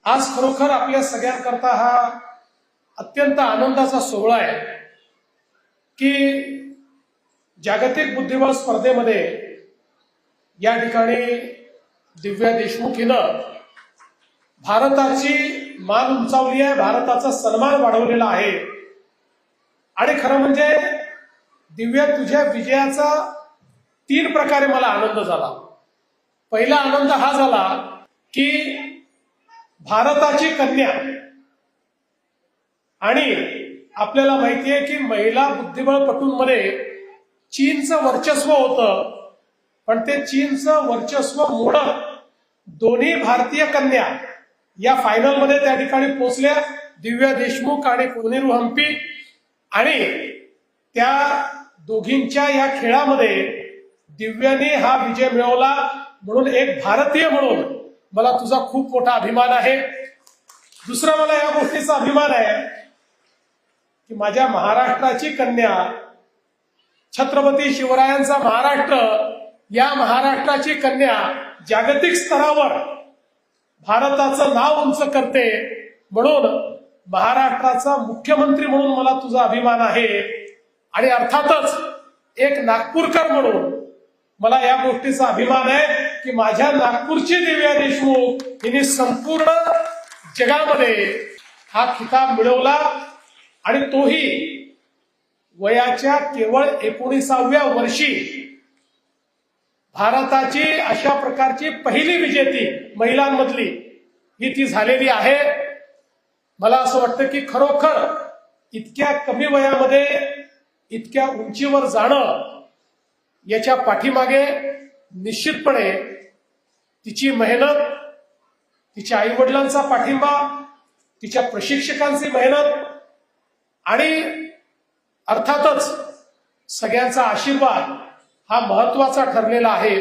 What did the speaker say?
आज खरोखर आपल्या सगळ्यांकरता हा अत्यंत आनंदाचा सोहळा आहे की जागतिक बुद्धिबळ स्पर्धेमध्ये या ठिकाणी दिव्या देशमुख हिनं भारताची मान उंचावली आहे, भारताचा सन्मान वाढवलेला आहे। आणि खरं म्हणजे दिव्या, तुझ्या विजयाचा 3 प्रकारे मला आनंद झाला। पहिला आनंद हा झाला की भारताची कन्या, आणि आपल्याला माहिती आहे की महिला बुद्धिबळपटूंमध्ये चीनचं वर्चस्व होतं, पण ते चीनचं वर्चस्व मोडत दोन्ही भारतीय कन्या या फायनलमध्ये त्या ठिकाणी पोहोचल्या, दिव्या देशमुख आणि कोनेरू हम्पी। आणि त्या दोघींच्या या खेळामध्ये दिव्याने हा विजय मिळवला, म्हणून एक भारतीय म्हणून मला तुझा खूप मोठा अभिमान आहे। दुसरा मला या गोष्टीचा अभिमान आहे की माझ्या महाराष्ट्राची कन्या, छत्रपती शिवरायांचा महाराष्ट्र, या महाराष्ट्राची कन्या जागतिक स्तरावर भारताचं नाव उंच करते, म्हणून महाराष्ट्राचा मुख्यमंत्री म्हणून मला तुझा अभिमान आहे। आणि अर्थातच एक नागपूरकर म्हणून मला या गोष्टीचा अभिमान आहे की माझ्या नागपूरची दिव्या देशमुख हिने संपूर्ण जगामध्ये हा खिताब मिळवला, आणि तोही वयाच्या केवळ 19व्या वर्षी। भारताची अशा प्रकारची पहिली विजेती महिलांमधली ही ती झालेली आहे। मला असं वाटतं की खरोखर इतक्या कमी वयामध्ये इतक्या उंचीवर जाणं, याच्या पाठीमागे निश्चितपणे तिची मेहनत, तिच्या आईवडिलांचा पाठिंबा, तिच्या प्रशिक्षकांची मेहनत आणि अर्थातच सगळ्यांचा आशीर्वाद हा महत्वाचा ठरलेला आहे।